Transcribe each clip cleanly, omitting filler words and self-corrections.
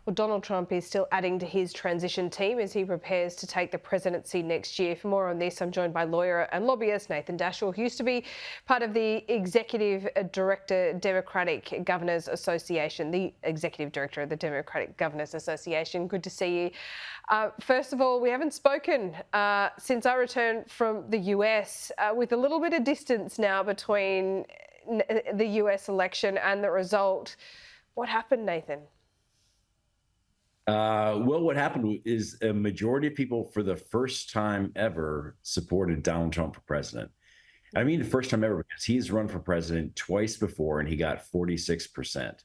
Well, Donald Trump is still adding to his transition team as he prepares to take the presidency next year. For more on this, I'm joined by lawyer and lobbyist Nathan Daschle, who used to be part of the Executive Director, Democratic Governors Association, the Executive Director of the Democratic Governors Association. Good to see you. First of all, we haven't spoken since I returned from the US, with a little bit of distance now between the US election and the result. What happened, Nathan? Well, what happened is a majority of people for the first time ever supported Donald Trump for president. I mean, the first time ever because he's run for president twice before and he got 46%.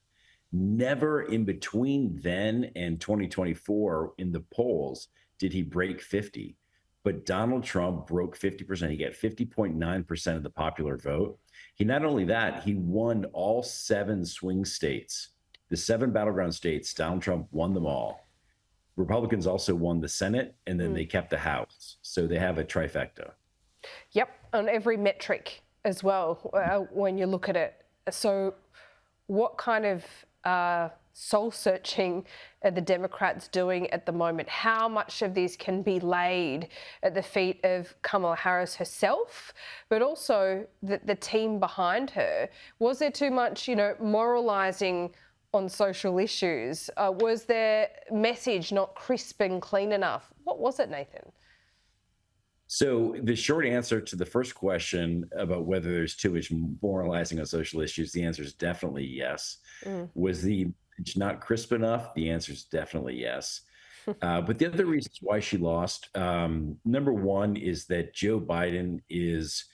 Never in between then and 2024 in the polls did he break 50. But Donald Trump broke 50%. He got 50.9% of the popular vote. He not only that, he won all 7 swing states. The 7 battleground states, Donald Trump won them all. Republicans also won the Senate, and then they kept the House. So they have a trifecta. Yep, on every metric as well, when you look at it. So what kind of soul searching are the Democrats doing at the moment? How much of this can be laid at the feet of Kamala Harris herself, but also the team behind her? Was there too much, moralizing on social issues? Was their message not crisp and clean enough? What was it, Nathan? So the short answer to the first question about whether there's too much moralizing on social issues, the answer is definitely yes. Was the message not crisp enough? The answer is definitely yes. But the other reasons why she lost, number one is that Joe Biden is,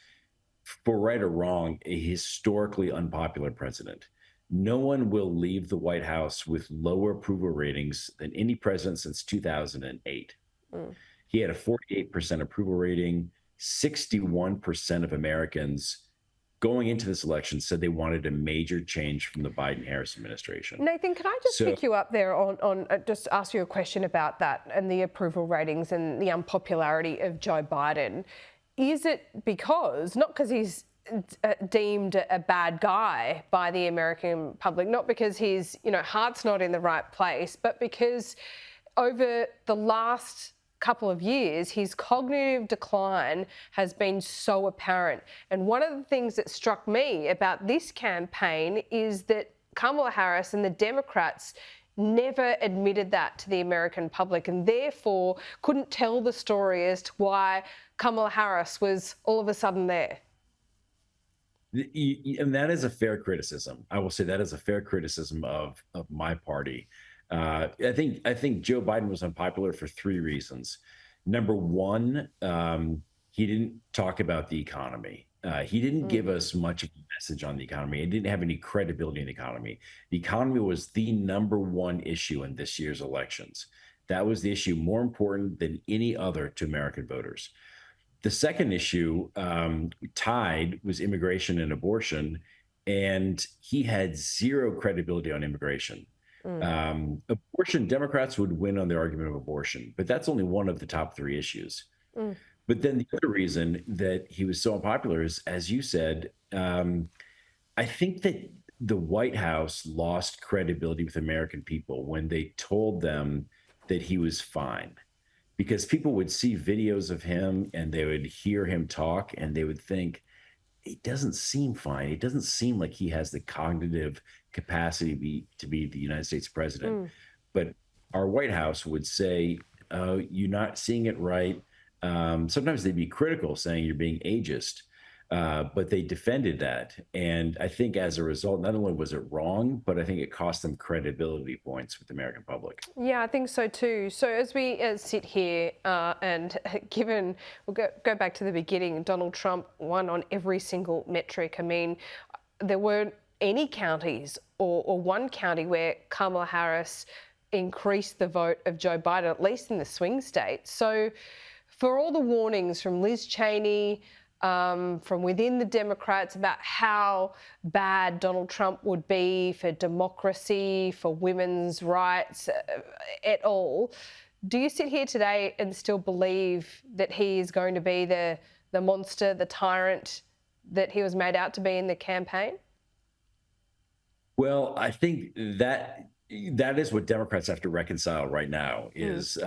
for right or wrong, a historically unpopular president. No one will leave the White House with lower approval ratings than any president since 2008. He had a 48% approval rating. 61% of Americans going into this election said they wanted a major change from the Biden-Harris administration. Nathan, can I just pick you up there on just ask you a question about that and the approval ratings and the unpopularity of Joe Biden? Is it because, not because he's deemed a bad guy by the American public, not because his heart's not in the right place, but because over the last couple of years his cognitive decline has been so apparent. And one of the things that struck me about this campaign is that Kamala Harris and the Democrats never admitted that to the American public, and therefore couldn't tell the story as to why Kamala Harris was all of a sudden there. And that is a fair criticism. I will say that is a fair criticism of my party. I think Joe Biden was unpopular for 3 reasons. Number one, he didn't talk about the economy. He didn't give us much of a message on the economy. He didn't have any credibility in the economy. The economy was the number one issue in this year's elections. That was the issue more important than any other to American voters. The second issue, tied, was immigration and abortion, and he had zero credibility on immigration. Abortion, Democrats would win on their argument of abortion, but that's only one of the top 3 issues. But then the other reason that he was so unpopular is, as you said, I think that the White House lost credibility with American people when they told them that he was fine. Because people would see videos of him and they would hear him talk and they would think, it doesn't seem fine. It doesn't seem like he has the cognitive capacity to be the United States president. But our White House would say, you're not seeing it right. Sometimes they'd be critical, saying you're being ageist. But they defended that. And I think as a result, not only was it wrong, but I think it cost them credibility points with the American public. Yeah, I think so too. So as we sit here and given, we'll go back to the beginning, Donald Trump won on every single metric. I mean, there weren't any counties or one county where Kamala Harris increased the vote of Joe Biden, at least in the swing states. So for all the warnings from Liz Cheney, from within the Democrats about how bad Donald Trump would be for democracy, for women's rights, et al. Do you sit here today and still believe that he is going to be the monster, the tyrant that he was made out to be in the campaign? Well, I think that that is what Democrats have to reconcile right now. Is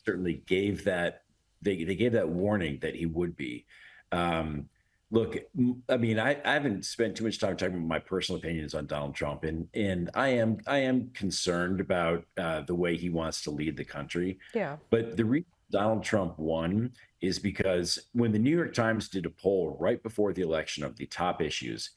certainly gave that they gave that warning that he would be. Um, Look, I mean, I haven't spent too much time talking about my personal opinions on Donald Trump, and I am concerned about the way he wants to lead the country. Yeah. But the reason Donald Trump won is because when the New York Times did a poll right before the election of the top issues,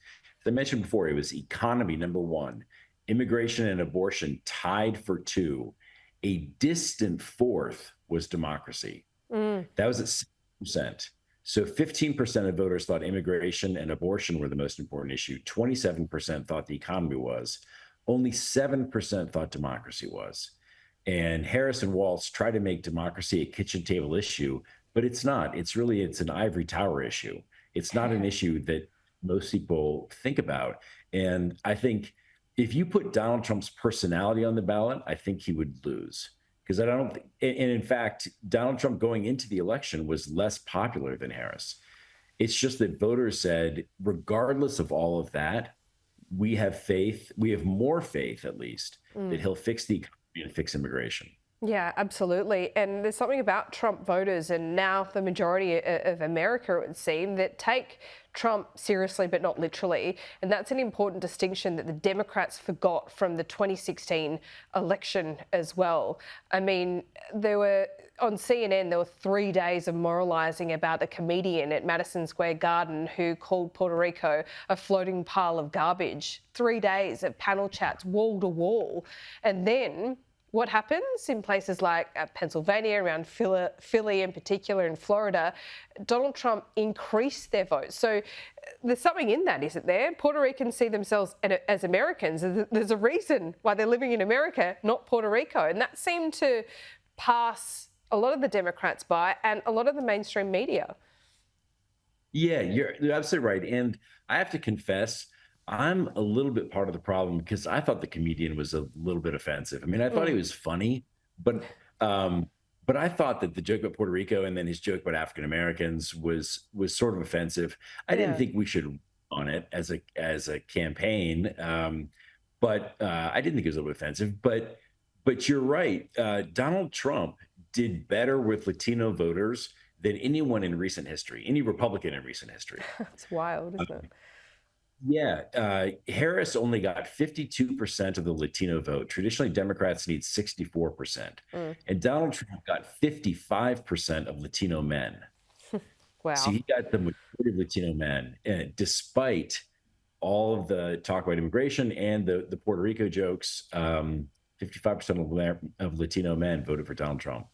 as I mentioned before, it was economy number one, immigration and abortion tied for two. A distant fourth was democracy. That was at 6%. So 15% of voters thought immigration and abortion were the most important issue. 27% thought the economy was. Only 7% thought democracy was. And Harris and Walz try to make democracy a kitchen table issue, but it's not. It's an ivory tower issue. It's not an issue that most people think about. And I think if you put Donald Trump's personality on the ballot, I think he would lose. Because I don't think, and in fact, Donald Trump going into the election was less popular than Harris. It's just that voters said, regardless of all of that, we have faith, we have more faith at least, that he'll fix the economy and fix immigration. Yeah, absolutely. And there's something about Trump voters, and now the majority of America, it would seem, that take Trump seriously but not literally. And that's an important distinction that the Democrats forgot from the 2016 election as well. I mean, on CNN, there were 3 days of moralizing about a comedian at Madison Square Garden who called Puerto Rico a floating pile of garbage. 3 days of panel chats, wall to wall. And then what happens in places like Pennsylvania, around Philly in particular, in Florida, Donald Trump increased their votes. So there's something in that, isn't there? Puerto Ricans see themselves as Americans. There's a reason why they're living in America, not Puerto Rico. And that seemed to pass a lot of the Democrats by and a lot of the mainstream media. Yeah, you're absolutely right. And I have to confess, I'm a little bit part of the problem because I thought the comedian was a little bit offensive. I mean, I thought he was funny, but I thought that the joke about Puerto Rico and then his joke about African Americans was sort of offensive. I didn't think we should on it as a campaign, but I didn't think it was a little offensive. But you're right. Donald Trump did better with Latino voters than anyone in recent history, any Republican in recent history. It's wild, isn't it? Yeah, Harris only got 52% of the Latino vote. Traditionally, Democrats need 64%. And Donald Trump got 55% of Latino men. Wow. So he got the majority of Latino men, despite all of the talk about immigration and the Puerto Rico jokes. 55% of Latino men voted for Donald Trump.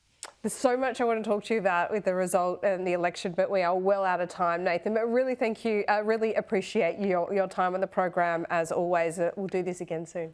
There's so much I want to talk to you about with the result and the election, but we are well out of time, Nathan. But really, thank you. I really appreciate your time on the program, as always. We'll do this again soon.